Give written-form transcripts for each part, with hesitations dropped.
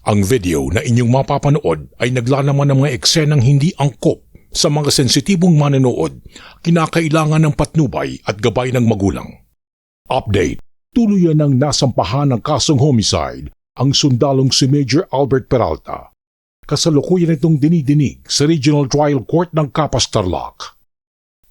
Ang video na inyong mapapanood ay naglalaman ng mga eksenang hindi angkop sa mga sensitibong manonood, kinakailangan ng patnubay at gabay ng magulang. Update: tuluyan ng nasampahan ng kasong homicide ang sundalong si Major Albert Peralta. Kasalukuyan itong dinidinig sa Regional Trial Court ng Capas, Tarlac.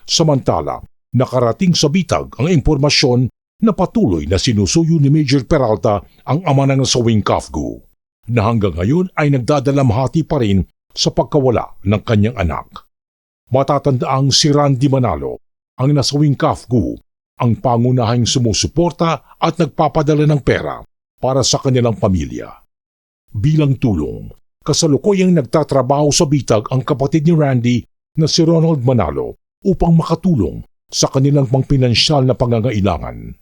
Samantala, nakarating sa bitag ang impormasyon na patuloy na sinusuyo ni Major Peralta ang ama ng nasawing Kafgu, na hanggang ngayon ay nagdadalamhati pa rin sa pagkawala ng kanyang anak. Matatandaang si Randy Manalo, ang nasawing Kafgu, ang pangunahing sumusuporta at nagpapadala ng pera para sa kanilang pamilya. Bilang tulong, kasalukuyang nagtatrabaho sa bitag ang kapatid ni Randy na si Ronald Manalo upang makatulong sa kanilang pangpinansyal na pangangailangan.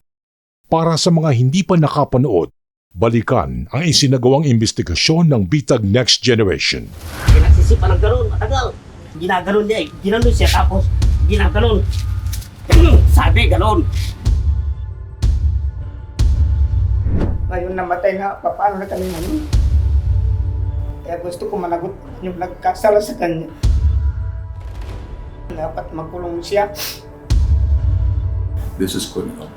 Para sa mga hindi pa nakapanood, balikan ang isinagawang investigasyon ng bitag Next Generation. Nagsisipan ng gano'n, matagal. Ginaganon niya eh. Ginanon siya tapos ginaganon. Sabi, ganon. Ngayon namatay na, paano na kami namin? Kaya gusto ko managot yung nagkasala sa kanya. Dapat magkulong siya. This is criminal.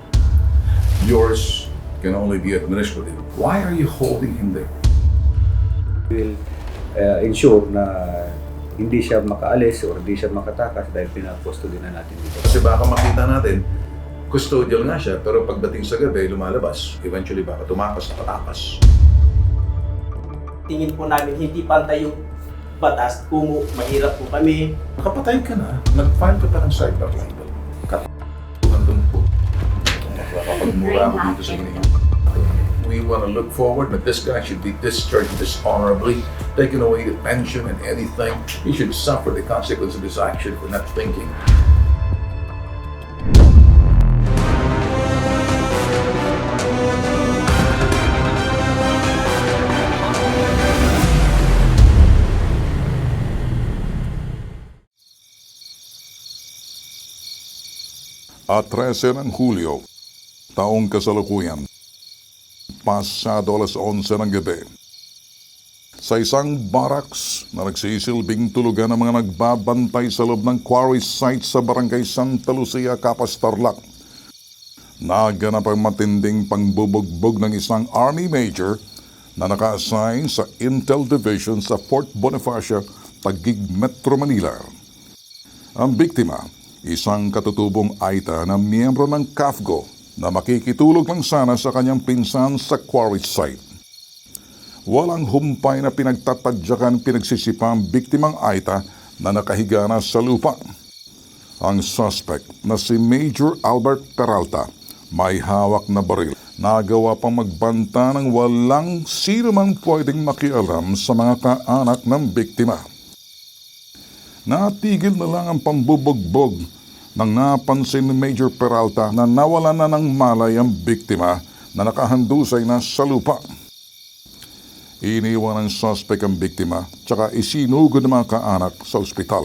Yours can only be administrative. Why are you holding him there? We will ensure na hindi siya makaalis o hindi siya makatakas dahil pinag-custody na natin dito. Kasi baka makita natin, custodial nga siya, pero pagdating sa gabi, lumalabas. Eventually baka tumakas na patakas. Tingin po namin hindi pantay yung batas kung mahirap po kami. Nakapatay ka na, nag-file ka pa ng cyber libel. Katuhan doon po. Nakapagmura ako dito sa inyo. We want to look forward that this guy should be discharged dishonorably, taken away the pension and anything. He should suffer the consequence of his action for not thinking. At 13 ng Hulyo, taong kasalukuyan, pasado alas 11 ng gabi, sa isang barracks na nagsisilbing tulugan ng mga nagbabantay sa loob ng quarry site sa barangay Santa Lucia, Capas, Tarlac, naganap ang matinding pangbubugbog ng isang Army Major na naka-assign sa Intel Division sa Fort Bonifacio, Taguig, Metro Manila. Ang biktima, isang katutubong Aita na miyembro ng Kafgo na makikitulog lang sana sa kanyang pinsan sa quarry site. Walang humpay na pinagtatadyakan pinagsisipa ang biktimang Aita na nakahiga na sa lupa. Ang suspect na si Major Albert Peralta may hawak na baril. Nagawa pang magbanta ng walang sino man pwedeng makialam sa mga kaanak ng biktima. Natigil na lang ang pambubugbog nang napansin ni Major Peralta na nawala na ng malay ang biktima na nakahandusay na sa lupa. Iniwan ng suspect ang biktima tsaka isinugod ng mga kaanak sa ospital.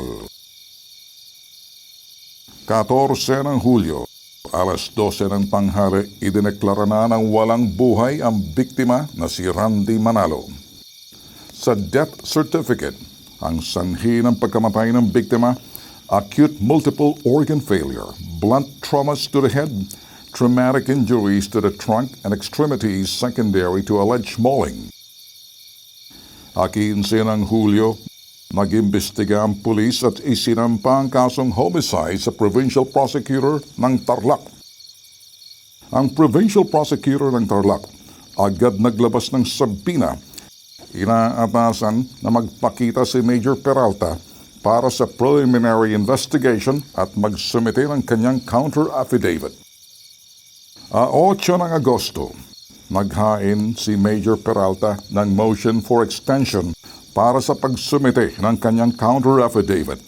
14 ng Hulyo, alas 12 ng tanghali, idineklara na ng walang buhay ang biktima na si Randy Manalo. Sa death certificate, ang sanhi ng pagkamatay ng biktima, acute multiple organ failure, blunt traumas to the head, traumatic injuries to the trunk and extremities secondary to alleged mauling. 15 ng Hulyo, nag-imbestiga ang pulis at isinampa ang kasong homicide sa Provincial Prosecutor ng Tarlac. Ang Provincial Prosecutor ng Tarlac agad naglabas ng sabina. Inaatasan na magpakita si Major Peralta para sa preliminary investigation at magsumite ng kanyang counter-affidavit. 8 ng Agosto, naghain si Major Peralta ng motion for extension para sa pagsumite ng kanyang counter-affidavit.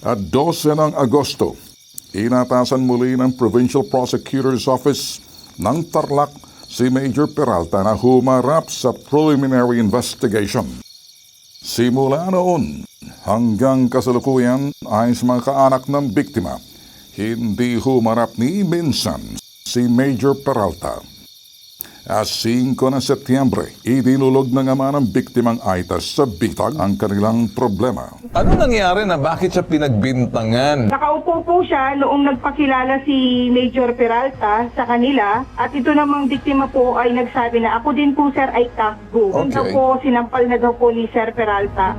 At 12 ng Agosto, inatasan muli ng Provincial Prosecutor's Office ng Tarlac si Major Peralta na humarap sa preliminary investigation. Simula noon hanggang kasalukuyan ayon sa mga kaanak ng biktima, hindi humarap ni minsan si Major Peralta. 5 ng Setyembre, idinulog ng ama ng biktimang Aita sa bitag ang kanilang problema. Ano nangyari na bakit siya pinagbintangan? Nakaupo po siya noong nagpakilala si Major Peralta sa kanila at ito namang biktima po ay nagsabi na ako din po sir ay takbo. Doon Okay. daw po sinampal na daw po ni Sir Peralta.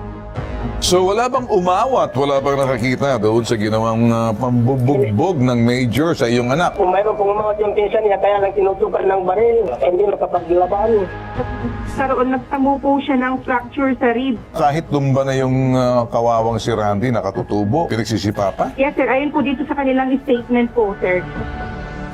So wala bang umawat, wala bang nakakita doon sa ginawang pambubugbog ng Major sa iyong anak? Kung mayroon pong umawat yung pinsan niya, kaya lang tinutukan ng baril, hindi makapaglaban. Karoon nagtamo po siya ng fracture sa rib. Kahit tumba na yung kawawang si Randy, nakatutubo, pinagsisipa pa? Yes sir, ayun po dito sa kanilang statement po sir.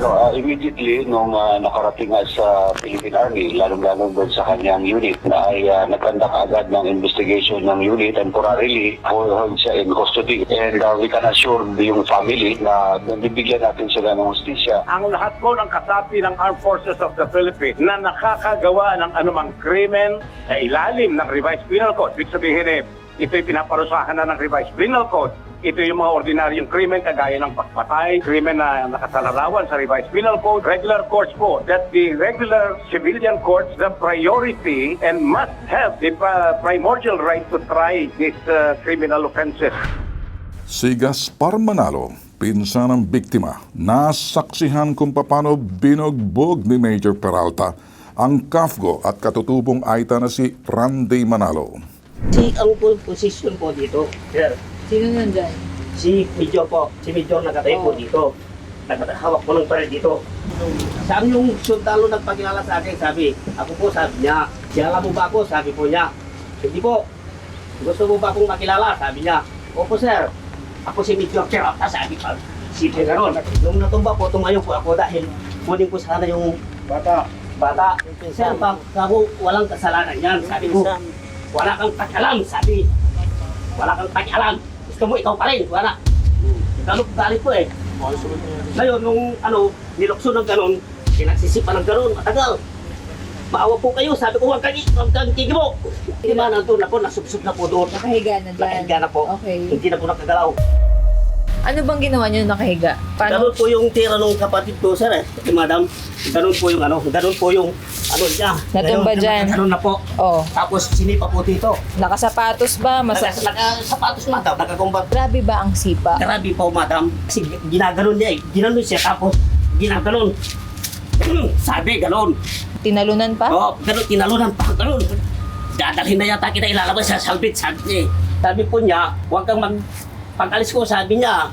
So, immediately, nung nakarating nga sa Philippine Army, lalong-lalo doon sa kanyang unit, na ay nagkandak agad ng investigation ng unit, temporarily hold siya in custody. And we can assure yung family na bibigyan natin sila ng hustisya. Ang lahat po ng kasapi ng Armed Forces of the Philippines na nakakagawa ng anumang krimen sa ilalim ng Revised Penal Code. Ibig sabihin ito'y pinaparusahan na ng Revised Penal Code. Ito yung mga ordinaryong krimen kagaya ng pagpatay, krimen na nakasalarawan sa Revised Penal Code, regular courts po. That the regular civilian courts, the priority and must have the primordial right to try these criminal offenses. Si Gaspar Manalo, pinsan ng biktima, nasaksihan kung paano binugbog ni Major Peralta ang kafgo at katutubong Aita na si Randy Manalo. Ang position po dito, sir. Sino nandyan? Si Major po. Si Major nakatayo po dito. Hawak po ng baril dito. Sabi yung sundalo nagpakilala sa akin, sabi, ako po, sabi niya, kilala mo ba ako? Sabi po niya, hindi po. Gusto mo ba akong makilala? Sabi niya, opo sir. Ako si Major Peralta, sabi ko. Si Pegaron. Nung natumba po, tumayo po ako dahil kunin ko sana yung bata. Sir, ako walang kasalanan yan, sabi ko. Wala kang pakialam, sabi. Wala kang pakialam. Gusto mo, ikaw pa rin. Wala. Galit ko eh. Ngayon, nung nilokso ng ganon, pinagsisipan ng ganon, matagal. Maawa po kayo. Sabi ko, huwag kang kikibo. Hindi ba, nandun ako, nasubsub na po doon. Nakahiga na dyan. Nakahiga na po. Okay. Hindi na po nakagalaw. Ano bang ginawa niyo nakahiga? Ganon po yung tira ng kapatid ko, sir eh. Madam, ganon po yung ganon po yung niya. Natumba dyan. Ganon na po. Oh. Tapos sinipa po dito. Nakasapatos ba? Nakasapatos, madam. Nakakumbat. Grabe ba ang sipa? Grabe po, madam. Kasi ginaganon niya eh. Ginanon siya, tapos ginaganon. Sabi, ganon. Tinalunan pa? Oo, ganon, tinalunan pa, ganon. Dadalhin na yata kita ilalabas sa salbit, sabi niya eh. Sabi po niya, huwag kang pag-alis ko, sabi niya,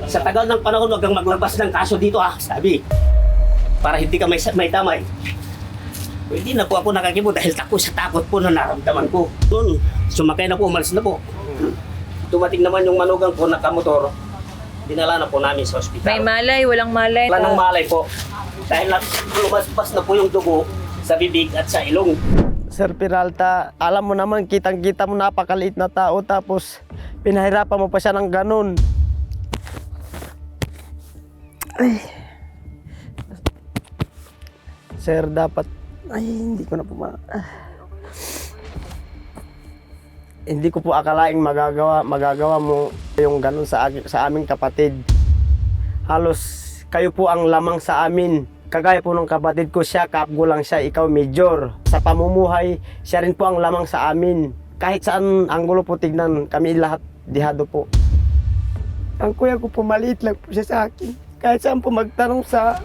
sa tagal ng panahon, huwag kang maglabas ng kaso dito sabi. Para hindi ka may damay. Hindi na po ako nakakibo dahil sa takot po na naramdaman ko. Noon, sumakay na po, umalis na po. Dumating naman yung manugang po, nakamotor. Dinala na po namin sa ospital. May malay, walang malay. Wala nang malay po. Dahil lumabas na po yung dugo sa bibig at sa ilong. Sir Peralta, alam mo naman, kitang-kita mo napakaliit na tao tapos pinahirapan mo pa siya ng ganun. Ay. Sir, dapat... Ay, hindi ko na po Hindi ko po akalaing magagawa mo yung ganun sa aming kapatid. Halos kayo po ang lamang sa amin. Kagaya po ng kapatid ko, siya, kapgo lang siya, ikaw Major. Sa pamumuhay, siya rin po ang lamang sa amin. Kahit saan anggulo po tignan, kami lahat dihado po. Ang kuya ko po, maliit lang po siya sa akin. Kahit saan po magtanong sa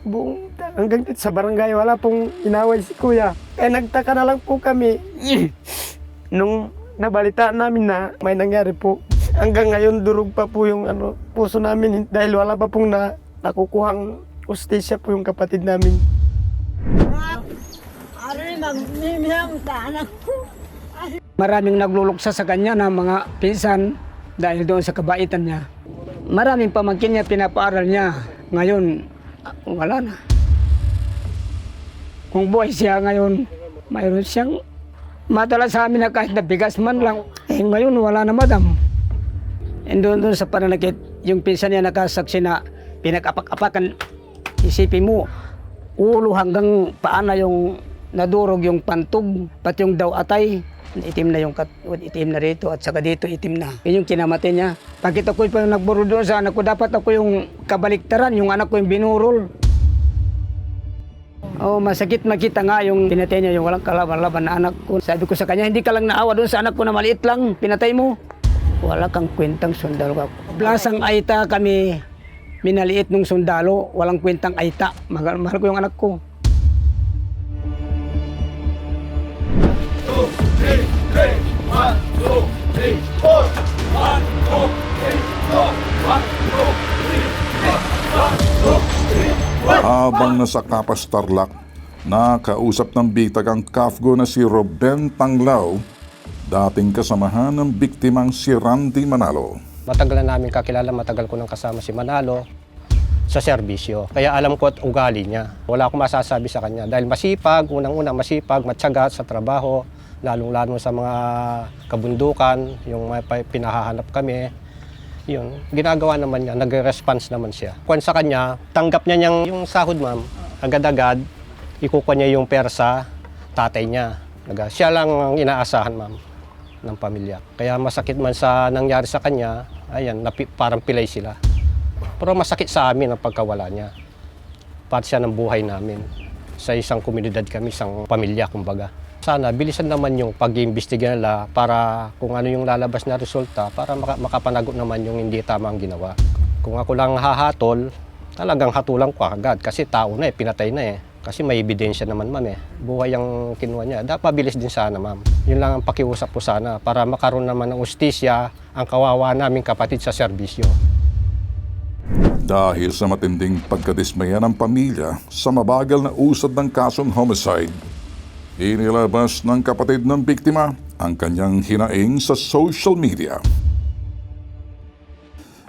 buong hanggang dito sa barangay, wala pong inaway si kuya. Kaya nagtaka na lang po kami nung nabalitaan namin na may nangyari po. Hanggang ngayon durog pa po yung puso namin dahil wala pa pong nakukuhang ustisya po yung kapatid namin. Maraming nagluluksa sa kanya ng mga pinsan dahil doon sa kabaitan niya. Maraming pamangkin niya, pinapaaral niya. Ngayon, wala na. Kung buhay siya ngayon, mayroon siyang madala sa amin na kahit na bigas man lang. Ngayon, wala na, madam. And doon sa pananakit, yung pinsan niya nakasaksi na pinag-apak-apakan, isipin mo, ulo hanggang paa na yung nadurog yung pantog, pati yung daw atay, itim na yung itim na rito at saka dito itim na. Yun yung kinamatay niya. Pagkita ko pa yung nagburo doon sa anak ko, dapat ako yung kabaliktaran, yung anak ko yung binurol. Oh, masakit makita nga yung pinatay niya, yung walang kalaban-laban na anak ko. Sabi ko sa kanya, hindi ka lang naawa doon sa anak ko na maliit lang, pinatay mo. Wala kang kwentang sundalo ka. Blasang Aita kami, minaliit nung sundalo, walang kwentang Aita. Mahal ko yung anak ko. Habang nasa Kapas Tarlac, nakausap ng bitag ang kafgo na si Ruben Tanglao, dating kasamahan ng biktimang si Randy Manalo. Matagal na namin kakilala, matagal ko nang kasama si Manalo sa serbisyo. Kaya alam ko at ugali niya. Wala akong masasabi sa kanya dahil masipag, unang-una masipag, matyaga sa trabaho, lalong-lalo sa mga kabundukan, yung may pinahahanap kami. Yun, ginagawa naman niya, nag-response naman siya. Kung sa kanya, tanggap niya yung sahod, ma'am, agad-agad, ikukuha niya yung pera sa tatay niya. Siya lang ang inaasahan, ma'am, ng pamilya. Kaya masakit man sa nangyari sa kanya, ayan, parang pilay sila. Pero masakit sa amin ang pagkawala niya. Part siya ng buhay namin. Sa isang komunidad kami, isang pamilya, kumbaga. Sana bilisan naman yung pag-iimbestiga nila para kung ano yung lalabas na resulta para makapanagot naman yung hindi tama ang ginawa. Kung ako lang hahatol, talagang hatulan ko agad kasi tao na pinatay na Kasi may ebidensya naman, ma'am Buhay ang kinuha niya. Dapat mabilis din sana, ma'am. Yun lang ang pakiusap po sana para makaroon naman ng ustisya ang kawawa naming kapatid sa serbisyo. Dahil sa matinding pagkadismaya ng pamilya sa mabagal na usad ng kasong homicide, inilabas ng kapatid ng biktima ang kanyang hinaing sa social media.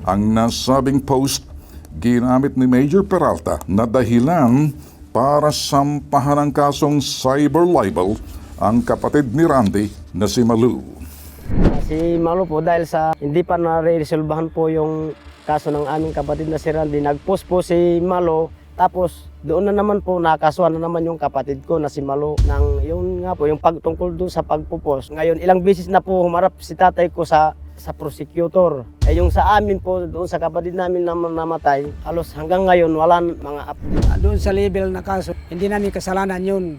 Ang nasabing post, ginamit ni Major Peralta na dahilan para sampahan ng kasong cyber libel ang kapatid ni Randy na si Malu. Si Malu po dahil sa hindi pa na-resolbahan po yung kaso ng aming kapatid na si Randy, nag-post po si Malu. Tapos doon na naman po nakasuhan na naman yung kapatid ko na si Malu ng yung nga po yung pagtungkol doon sa pagpupos. Ngayon ilang beses na po humarap si tatay ko sa prosecutor. Yung sa amin po doon sa kapatid namin na namatay, halos hanggang ngayon wala mga update. Doon sa level na kaso, hindi namin kasalanan yun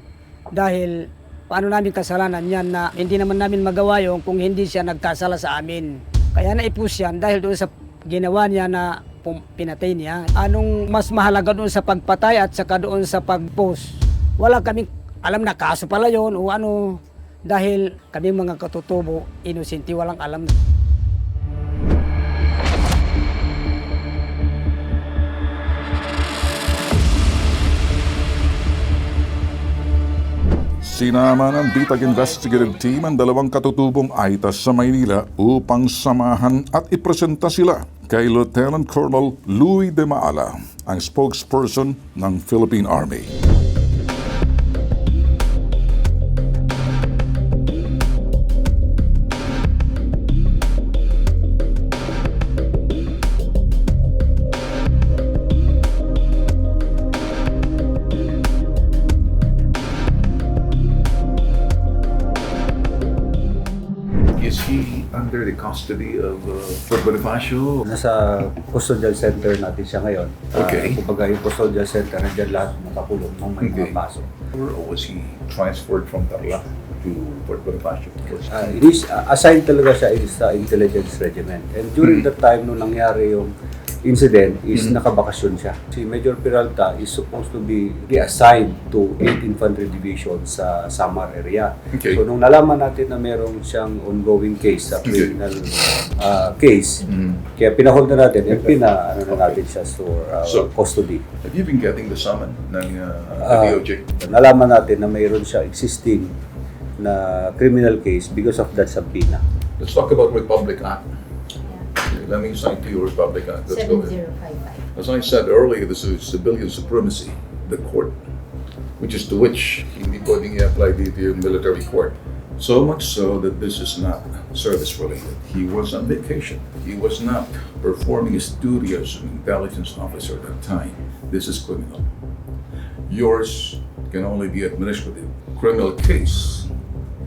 dahil paano namin kasalanan yan na hindi naman namin magawa yun kung hindi siya nagkasala sa amin. Kaya na-ipus yan dahil doon sa ginawa niya na pinatay niya. Anong mas mahalaga doon sa pagpatay at saka doon sa pag-post? Wala kaming alam na kaso pala yun o ano dahil kami mga katutubo, inosente, walang alam. Sinama ng Bitag Investigative Team ang dalawang katutubong Aita sa Maynila upang samahan at ipresenta sila kay Lieutenant Colonel Louis de Maala, ang spokesperson ng Philippine Army. Is he under the custody of Fort Bonifacio? Nasa custodial center natin siya ngayon. Okay. Kumbaga yung custodial center, nandiyan lahat nakakulong ng may mga paso. Or was he transferred from Tarlac to Fort Bonifacio? It is assigned talaga siya sa intelligence regiment. And during that time nung nangyari yung incident is nakabakasyon siya. Si Major Peralta is supposed to be reassigned to 8th Infantry Division sa Samar area. Okay. So nung nalaman natin na meron siyang ongoing case sa criminal case, kaya pinahold na natin and na natin siya for custody. Have you been getting the summon ng DOJ? Nalaman natin na mayroon siya existing na criminal case because of that subpoena. Let's talk about Republic Act. Let me cite to you Republic Act. Let's go ahead. 7055. As I said earlier, this is civilian supremacy, the court, which is to which hindi pwedeng i-apply dito yung military court. So much so that this is not service related. He was on vacation. He was not performing his duty as an intelligence officer at that time. This is criminal. Yours can only be administrative. Criminal case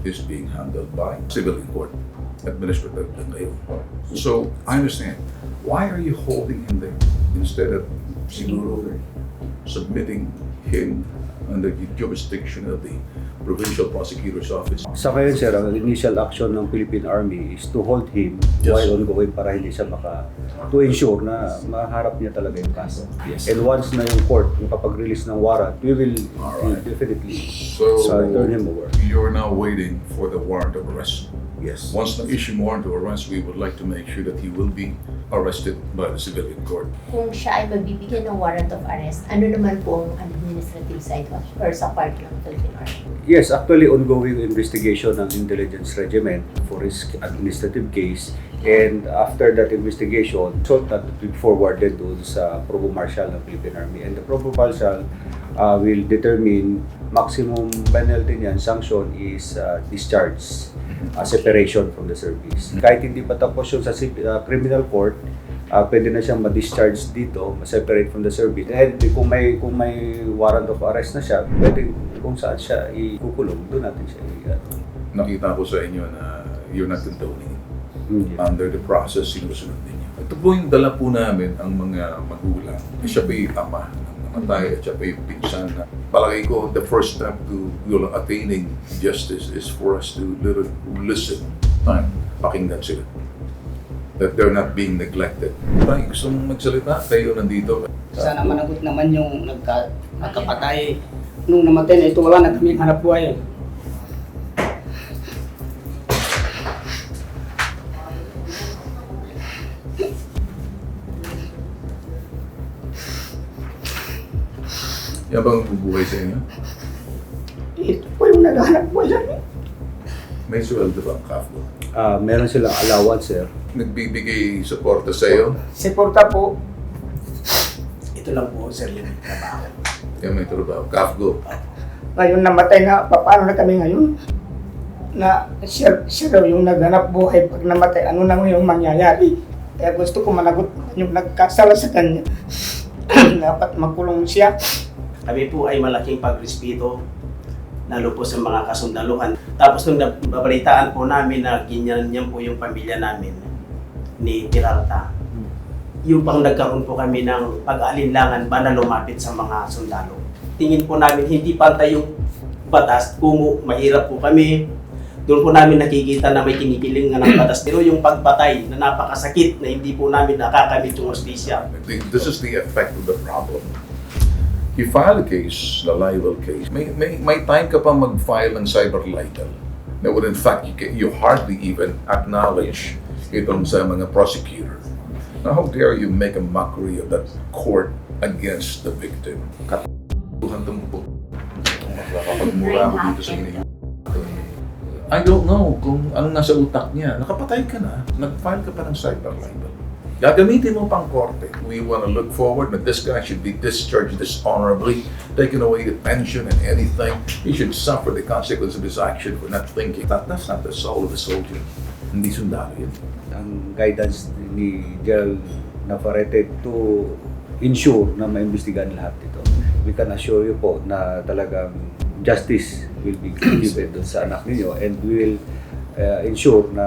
is being handled by civilian court. Administrative ngayon. So, I understand. Why are you holding him there instead of siguro submitting him under the jurisdiction of the Provincial Prosecutor's Office. Sa ngayon, sir, ang initial action ng Philippine Army is to hold him Yes. while ongoing para hindi siya to ensure na maharap niya talaga yung kaso. Yes. And once na yung court makapag-release ng warrant, we will Alright. definitely So, turn him over. you're now waiting for the warrant of arrest. Yes. Once na-issue warrant of arrest, we would like to make sure that he will be arrested by the civilian court. Kung siya ay magbibigyan ng warrant of arrest, ano naman po ang administrative side or sa part ng Philippine Army? Yes, actually ongoing investigation ng intelligence regiment for his administrative case, and after that investigation, so that will be forwarded doon sa Provost Marshal ng Philippine Army, and the Provost Marshal will determine maximum penalty niyan, sanction is discharge, separation from the service. Kahit hindi pa tapos yun sa criminal court, pwede na siyang ma-discharge dito, ma-separate from the service. And kung may warrant of arrest na siya, pwede kung saan siya ikukulong, doon natin siya Nakita ko sa inyo na you're not condoning it. Yes. Under the process, sinusunod ninyo. Ito po yung dala po namin ang mga magulang. Siya pa yung ama ng namatay at siya pa yung pinsan na palagay ko the first step to attaining justice is for us to listen. Pakinggan sila. That they're not being neglected. Tay, gusto mong magsalita? Kayo nandito. Sana managot naman yung nagkapatay. Nung namatay na ito, wala na kaming hanap buhay. Yan bang bubuhay sa inyo? Ito po yung naghanap buhay sa amin. May sweldo ba ang CAFGO? Meron silang allowance, sir. Nagbibigay suporta sa iyo? Suporta po. Ito lang po, sir, yung trabaho. Yan may trabaho. CAFGO. Ngayon namatay na, paano na kami ngayon? Na siya daw yung naghanap buhay pag namatay, ano na yung mangyayari? Kaya gusto ko managot yung nagkasala sa kanya. Dapat makulong siya. Kami po ay malaking pagrespeto, lalo po sa mga kasundaluhan. Tapos nung nababalitaan po namin na ganyan po yung pamilya namin ni Peralta, yung pang nagkaroon po kami ng pag-alinlangan ba na lumapit sa mga sundalo. Tingin po namin hindi pantay yung batas, kung mahirap po kami, doon po namin nakikita na may kinikiling ng batas. Pero yung pagpatay na napakasakit na hindi po namin nakakamit yung hustisya. This is the effect of the problem. You file a case, the libel case, may time ka pa mag-file ng cyber libel. Na would in fact, you hardly even acknowledge itong sa mga prosecutor. Now, how dare you make a mockery of that court against the victim? Katuhan po. Makakapagmura ako dito sa inyo. I don't know kung anong nasa utak niya. Nakapatay ka na, nag-file ka pa ng cyber libel. Gagamitin mo pang korte. We want to look forward that this guy should be discharged dishonorably, taken away the pension and anything. He should suffer the consequence of his action for not thinking. That's not the soul of a soldier. Hindi sundalo yun. Ang guidance ni Gerald Navarrete to ensure na maimbestigahan lahat ito. We can assure you po na talagang justice will be given doon sa anak ninyo, and we will ensure na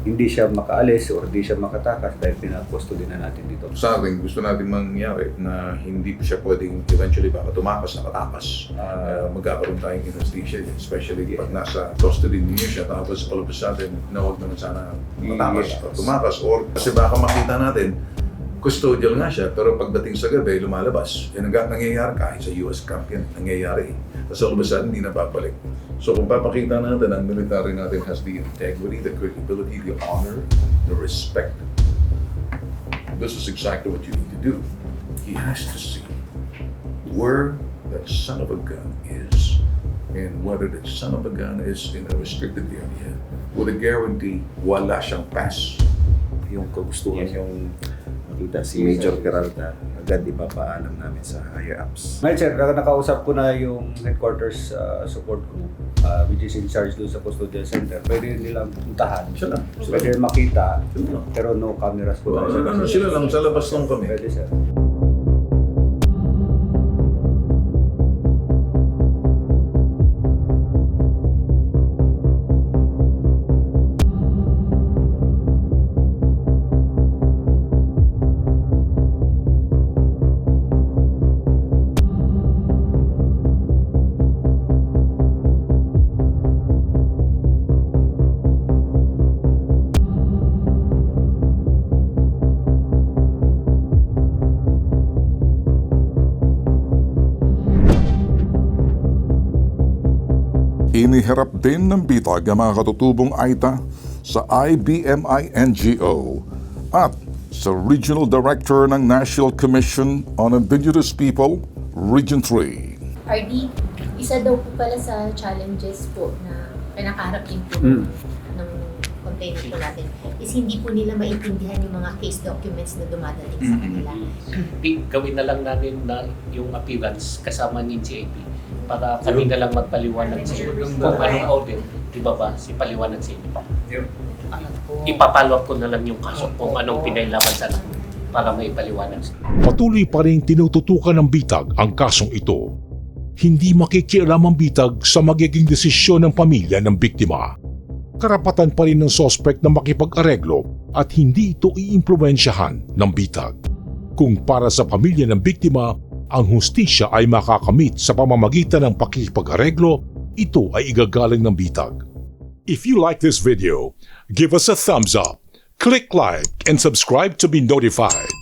hindi siya makaalis or hindi siya makatakas dahil pinag-custody na natin dito. Sa akin, gusto natin mangyari na hindi siya pwedeng eventually baka tumakas, nakatakas. Magkakaroon tayong investigation, especially pag nasa custody niyo siya, tapos all of a sudden, na huwag naman sana matakas o tumakas. Or kasi baka makita natin, custodial nga siya, pero pagdating sa gabi, lumalabas. Yan ang nangyayari kahit sa US camp yan, nangyayari. Tapos all of a sudden, hindi na babalik. So kung papakita natin, ang military natin has the integrity, the credibility, the honor, the respect. This is exactly what you need to do. He has to see where that son of a gun is, and whether that son of a gun is in a restricted area with a guarantee wala siyang pass. Yung kagustuhan yung makita si Major Peralta, agad ipapaalam namin sa higher ups. Ngayon sir, nakausap ko na yung headquarters support group, which is in charge doon sa custodial center. Pwede nilang puntahan. Sila. Pwede makita, pero no cameras po. Sila lang, sa labas lang kami. Pwede sir. Iniharap din ng bitag ang mga katutubong AITA sa IBMI NGO at sa Regional Director ng National Commission on Indigenous People, Region 3. RD, isa daw po pala sa challenges po na pinakaharap din po ng complainant po natin is hindi po nila maintindihan yung mga case documents na dumadating sa kanila. Gawin na lang natin na yung appearance kasama ni GIP para kami na lang magpaliwanag sa inyo kung anong audit, di ba ba, si paliwanag sa inyo. Ipapollow up ko na lang yung kaso kung anong pinailaman sa namin para may paliwanag sa inyo. Patuloy pa rin tinututukan ng bitag ang kasong ito. Hindi makikialam ang bitag sa magiging desisyon ng pamilya ng biktima. Karapatan pa rin ng sospek na makipag-areglo at hindi ito iimpluwensyahan ng bitag. Kung para sa pamilya ng biktima, ang hustisya ay makakamit sa pamamagitan ng pakikipag-areglo, ito ay igagaling ng bitag. If you like this video, give us a thumbs up, click like, and subscribe to be notified.